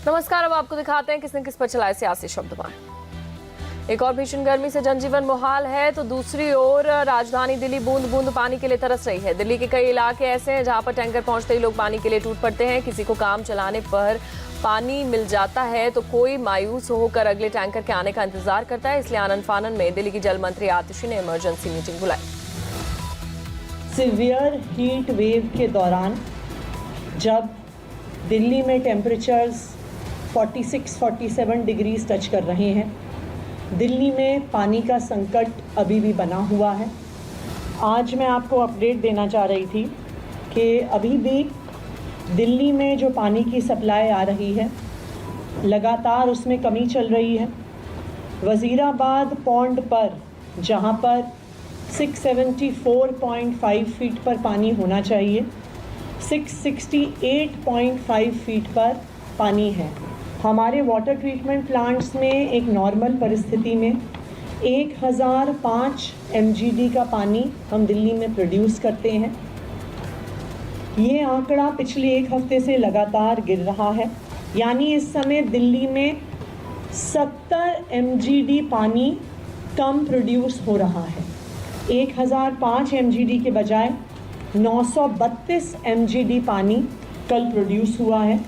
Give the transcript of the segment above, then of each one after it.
नमस्कार, अब आपको दिखाते हैं किसने किस पर चलाए सियासी शब्दबाण। एक और भीषण गर्मी से जनजीवन मुहाल है तो दूसरी ओर राजधानी दिल्ली बूंद बूंद पानी के लिए तरस रही है। दिल्ली के कई इलाके ऐसे हैं जहां पर टैंकर पहुंचते ही लोग पानी के लिए टूट पड़ते हैं। किसी को काम चलाने पर पानी मिल जाता है तो कोई मायूस होकर अगले टैंकर के आने का इंतजार करता है। इसलिए आनन फानन में दिल्ली की जल मंत्री आतिशी ने इमरजेंसी मीटिंग बुलाई। सीवियर हीट वेव के दौरान जब दिल्ली में टेम्परेचर्स 46-47 डिग्रीज टच कर रहे हैं, दिल्ली में पानी का संकट अभी भी बना हुआ है। आज मैं आपको अपडेट देना चाह रही थी कि अभी भी दिल्ली में जो पानी की सप्लाई आ रही है, लगातार उसमें कमी चल रही है। वज़ीराबाद पौंड पर जहां पर 674.5 फीट पर पानी होना चाहिए, 668.5 फीट पर पानी है। हमारे वाटर ट्रीटमेंट प्लांट्स में एक नॉर्मल परिस्थिति में 1005 MGD का पानी हम दिल्ली में प्रोड्यूस करते हैं। ये आंकड़ा पिछले एक हफ्ते से लगातार गिर रहा है, यानी इस समय दिल्ली में 70 MGD पानी कम प्रोड्यूस हो रहा है। 1005 MGD के बजाय 932 MGD पानी कल प्रोड्यूस हुआ है।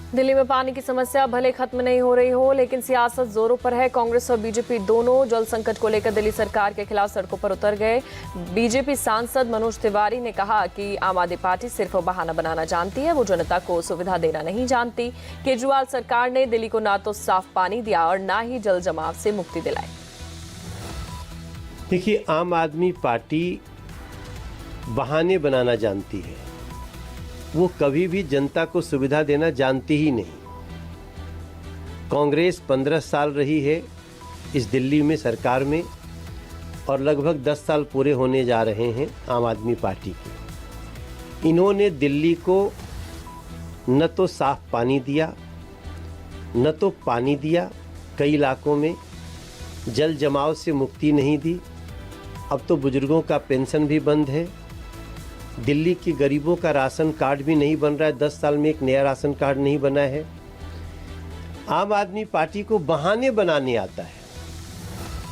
दिल्ली में पानी की समस्या भले खत्म नहीं हो रही हो, लेकिन सियासत जोरों पर है। कांग्रेस और बीजेपी दोनों जल संकट को लेकर दिल्ली सरकार के खिलाफ सड़कों पर उतर गए। बीजेपी सांसद मनोज तिवारी ने कहा कि आम आदमी पार्टी सिर्फ बहाना बनाना जानती है, वो जनता को सुविधा देना नहीं जानती। केजरीवाल सरकार ने दिल्ली को ना तो साफ पानी दिया और ना ही जल जमाव से मुक्ति दिलाई। देखिए, आम आदमी पार्टी बहाने बनाना जानती है, वो कभी भी जनता को सुविधा देना जानती ही नहीं। कांग्रेस 15 साल रही है इस दिल्ली में सरकार में और लगभग 10 साल पूरे होने जा रहे हैं आम आदमी पार्टी के। इन्होंने दिल्ली को न तो साफ पानी दिया, न तो पानी दिया, कई इलाकों में जल जमाव से मुक्ति नहीं दी। अब तो बुजुर्गों का पेंशन भी बंद है, दिल्ली के गरीबों का राशन कार्ड भी नहीं बन रहा है। 10 साल में एक नया राशन कार्ड नहीं बना है। आम आदमी पार्टी को बहाने बनाने आता है,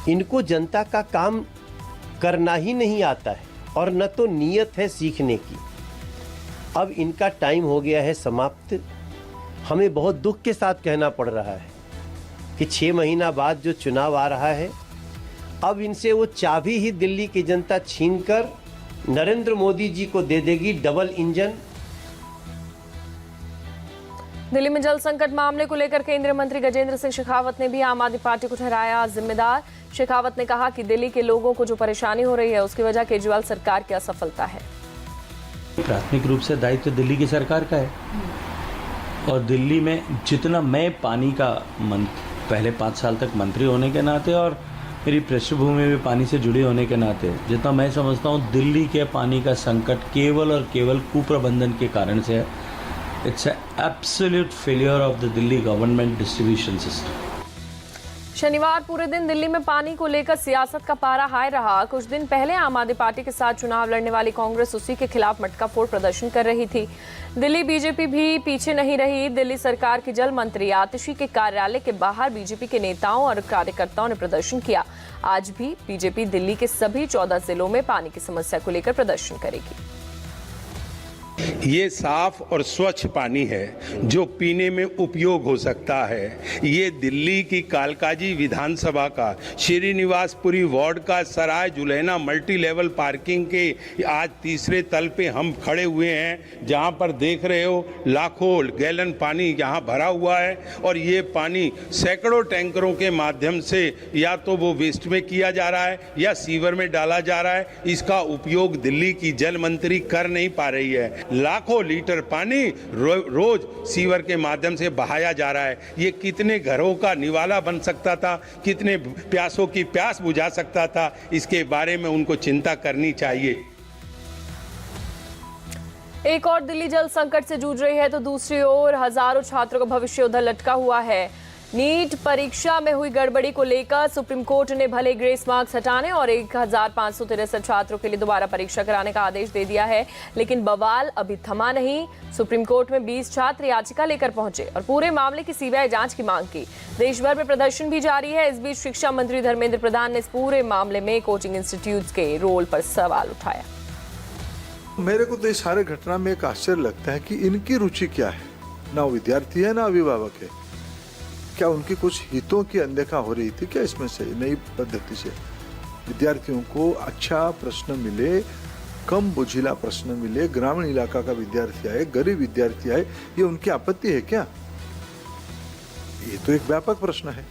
इनको जनता का काम करना ही नहीं आता है और न तो नीयत है सीखने की। अब इनका टाइम हो गया है समाप्त। हमें बहुत दुख के साथ कहना पड़ रहा है कि 6 महीना बाद जो चुनाव आ रहा है, अब इनसे वो चाबी ही दिल्ली की जनता छीनकर नरेंद्र मोदी जी को दे देगी, डबल इंजन। दिल्ली में जल संकट मामले को लेकर केंद्रीय मंत्री गजेंद्र सिंह शेखावत ने भी आम आदमी पार्टी को ठहराया जिम्मेदार। शेखावत ने कहा कि दिल्ली के लोगों को जो परेशानी हो रही है उसकी वजह केजरीवाल सरकार की असफलता है। प्राथमिक रूप से दायित्व दिल्ली की सरकार का है और दिल्ली में जितना मैं पानी का पहले 5 साल तक मंत्री होने के नाते और मेरी पृष्ठभूमि में पानी से जुड़े होने के नाते जितना मैं समझता हूँ, दिल्ली के पानी का संकट केवल और केवल कुप्रबंधन के कारण से है। It's absolute failure of the Delhi government distribution system. शनिवार पूरे दिन दिल्ली में पानी को लेकर सियासत का पारा हाई रहा। कुछ दिन पहले आम आदमी पार्टी के साथ चुनाव लड़ने वाली कांग्रेस उसी के खिलाफ मटका फोड़ प्रदर्शन कर रही थी। दिल्ली बीजेपी भी पीछे नहीं रही। दिल्ली सरकार की जल मंत्री आतिशी के कार्यालय के बाहर बीजेपी के नेताओं और कार्यकर्ताओं ने प्रदर्शन किया। आज भी बीजेपी दिल्ली के सभी 14 जिलों में पानी की समस्या को लेकर प्रदर्शन करेगी। ये साफ और स्वच्छ पानी है जो पीने में उपयोग हो सकता है। ये दिल्ली की कालकाजी विधानसभा का श्रीनिवासपुरी वार्ड का सराय जुलैना मल्टी लेवल पार्किंग के आज तीसरे तल पे हम खड़े हुए हैं, जहां पर देख रहे हो लाखों गैलन पानी यहाँ भरा हुआ है और ये पानी सैकड़ों टैंकरों के माध्यम से या तो वो वेस्ट में किया जा रहा है या सीवर में डाला जा रहा है। इसका उपयोग दिल्ली की जल मंत्री कर नहीं पा रही है। लाखों लीटर पानी रोज सीवर के माध्यम से बहाया जा रहा है। ये कितने घरों का निवाला बन सकता था, कितने प्यासों की प्यास बुझा सकता था, इसके बारे में उनको चिंता करनी चाहिए। एक और दिल्ली जल संकट से जूझ रही है तो दूसरी ओर हजारों छात्रों का भविष्य उधर लटका हुआ है। नीट परीक्षा में हुई गड़बड़ी को लेकर सुप्रीम कोर्ट ने भले ग्रेस मार्क्स हटाने और 1563 छात्रों के लिए दोबारा परीक्षा कराने का आदेश दे दिया है, लेकिन बवाल अभी थमा नहीं। सुप्रीम कोर्ट में 20 छात्र याचिका लेकर पहुंचे और पूरे मामले की सीबीआई जांच की मांग की। देश भर में प्रदर्शन भी जारी है। इस बीच शिक्षा मंत्री धर्मेंद्र प्रधान ने इस पूरे मामले में कोचिंग इंस्टीट्यूट्स के रोल पर सवाल उठाया। मेरे को तो इस सारे घटना में एक आश्चर्य लगता है कि इनकी रुचि क्या है। ना विद्यार्थी है ना अभिभावक है। क्या उनकी कुछ हितों की अनदेखा हो रही थी क्या इसमें से? नई पद्धति से विद्यार्थियों को अच्छा प्रश्न मिले, कम बोझिला प्रश्न मिले, ग्रामीण इलाका का विद्यार्थी आए, गरीब विद्यार्थी आए, ये उनकी आपत्ति है क्या? ये तो एक व्यापक प्रश्न है।